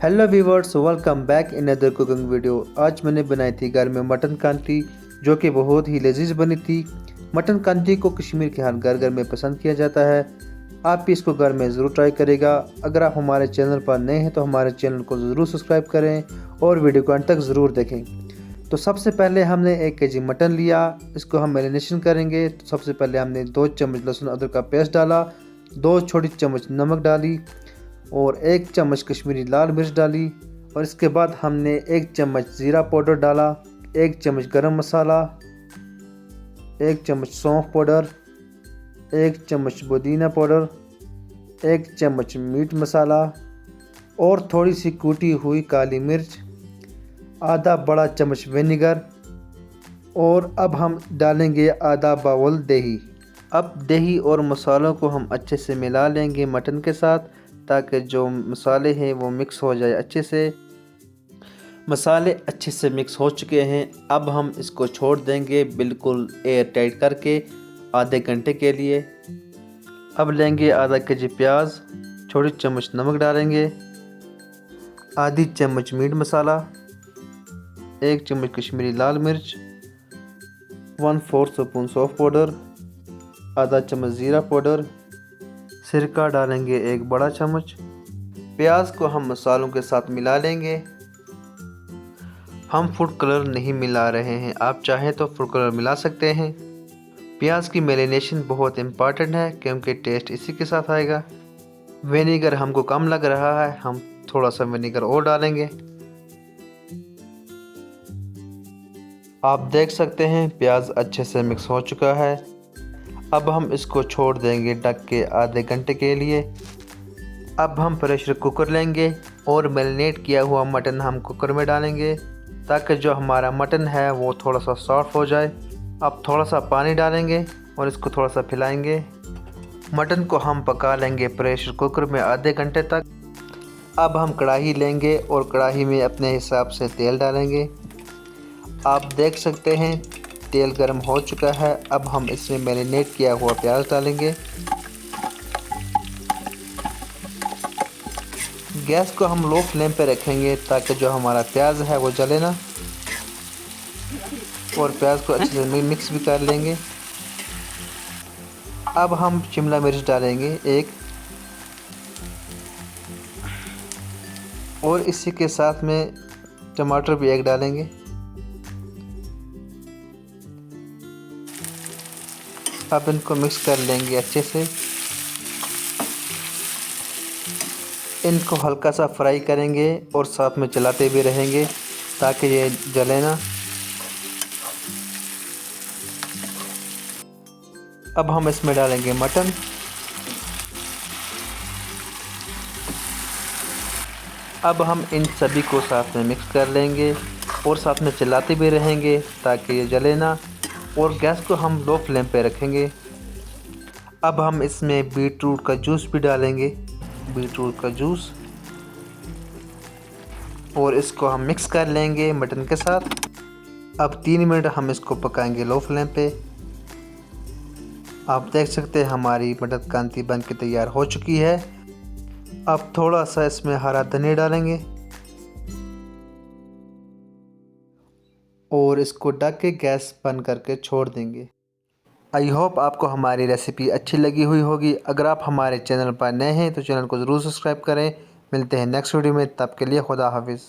Hello viewers, welcome back in other cooking video. आज मैंने बनाई थी घर में मटन कांटी, जो कि बहुत ही लजीज बनी थी। मटन कांटी को कश्मीर के हर घर घर में पसंद किया जाता है। आप भी इसको घर में ज़रूर ट्राई करेगा। अगर आप हमारे चैनल पर नए हैं तो हमारे चैनल को ज़रूर सब्सक्राइब करें और वीडियो को अंत तक ज़रूर देखें। तो सबसे पहले हमने 1 केजी मटन लिया, इसको हम मैरिनेशन करेंगे। तो सबसे पहले हमने 2 चम्मच लहसुन अदरक का पेस्ट डाला, 2 छोटी चम्मच नमक डाली और 1 चम्मच कश्मीरी लाल मिर्च डाली। और इसके बाद हमने 1 चम्मच ज़ीरा पाउडर डाला, 1 चम्मच गरम मसाला, 1 चम्मच सौंफ पाउडर, 1 चम्मच पुदीना पाउडर, 1 चम्मच मीट मसाला और थोड़ी सी कूटी हुई काली मिर्च, आधा बड़ा चम्मच विनेगर। और अब हम डालेंगे आधा बाउल दही। अब दही और मसालों को हम अच्छे से मिला लेंगे मटन के साथ, ताकि जो मसाले हैं वो मिक्स हो जाए अच्छे से। मसाले अच्छे से मिक्स हो चुके हैं। अब हम इसको छोड़ देंगे बिल्कुल एयर टाइट करके आधे घंटे के लिए। अब लेंगे आधा केजी प्याज, छोटी चम्मच नमक डालेंगे, आधी चम्मच मीट मसाला, 1 चम्मच कश्मीरी लाल मिर्च, 1/4 स्पून सौंफ पाउडर, आधा चम्मच ज़ीरा पाउडर, सिरका डालेंगे 1 बड़ा चम्मच। प्याज को हम मसालों के साथ मिला लेंगे। हम फूड कलर नहीं मिला रहे हैं, आप चाहें तो फूड कलर मिला सकते हैं। प्याज की मैरिनेशन बहुत इम्पॉर्टेंट है क्योंकि टेस्ट इसी के साथ आएगा। विनेगर हमको कम लग रहा है, हम थोड़ा सा विनेगर और डालेंगे। आप देख सकते हैं प्याज अच्छे से मिक्स हो चुका है। अब हम इसको छोड़ देंगे ढक के आधे घंटे के लिए। अब हम प्रेशर कुकर लेंगे और मैरिनेट किया हुआ मटन हम कुकर में डालेंगे, ताकि जो हमारा मटन है वो थोड़ा सा सॉफ्ट हो जाए। अब थोड़ा सा पानी डालेंगे और इसको थोड़ा सा फैलाएंगे। मटन को हम पका लेंगे प्रेशर कुकर में आधे घंटे तक। अब हम कढ़ाई लेंगे और कढ़ाई में अपने हिसाब से तेल डालेंगे। आप देख सकते हैं तेल गर्म हो चुका है। अब हम इसमें मैरिनेट किया हुआ प्याज डालेंगे। गैस को हम लो फ्लेम पे रखेंगे ताकि जो हमारा प्याज है वो जले ना। और प्याज को अच्छे से मिक्स भी कर लेंगे। अब हम शिमला मिर्च डालेंगे 1 और इसी के साथ में टमाटर भी 1 डालेंगे। अब इनको मिक्स कर लेंगे अच्छे से। इनको हल्का सा फ्राई करेंगे और साथ में चलाते भी रहेंगे ताकि ये जले ना। अब हम इसमें डालेंगे मटन। अब हम इन सभी को साथ में मिक्स कर लेंगे और साथ में चलाते भी रहेंगे ताकि ये जले ना। और गैस को हम लो फ्लेम पे रखेंगे। अब हम इसमें बीटरूट का जूस भी डालेंगे, बीटरूट का जूस, और इसको हम मिक्स कर लेंगे मटन के साथ। अब 3 मिनट हम इसको पकाएंगे लो फ्लेम पे। आप देख सकते हैं हमारी मटन कांती बन के तैयार हो चुकी है। अब थोड़ा सा इसमें हरा धनिया डालेंगे और इसको ढक के गैस बंद करके छोड़ देंगे। आई होप आपको हमारी रेसिपी अच्छी लगी हुई होगी। अगर आप हमारे चैनल पर नए हैं तो चैनल को ज़रूर सब्सक्राइब करें। मिलते हैं नेक्स्ट वीडियो में, तब के लिए खुदा हाफिज़।